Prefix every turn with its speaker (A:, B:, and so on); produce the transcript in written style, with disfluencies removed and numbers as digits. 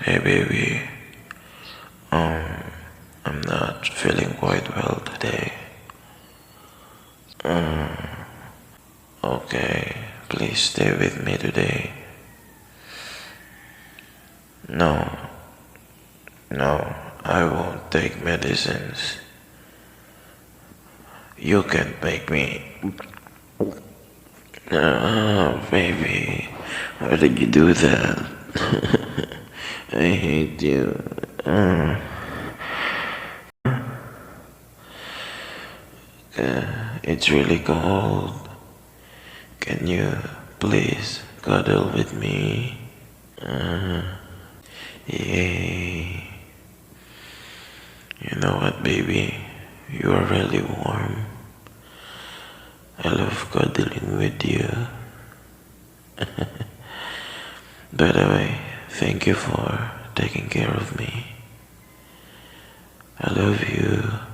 A: Hey baby, um, I'm not feeling quite well today. Okay, please stay with me today. No, no, I won't take medicines. You can't make me. Baby, why did you do that? I hate you. It's really cold. Can you please cuddle with me? Yay. You know what, baby? You are really warm. I love cuddling with you. By the way, thank you for taking care of me. I love you.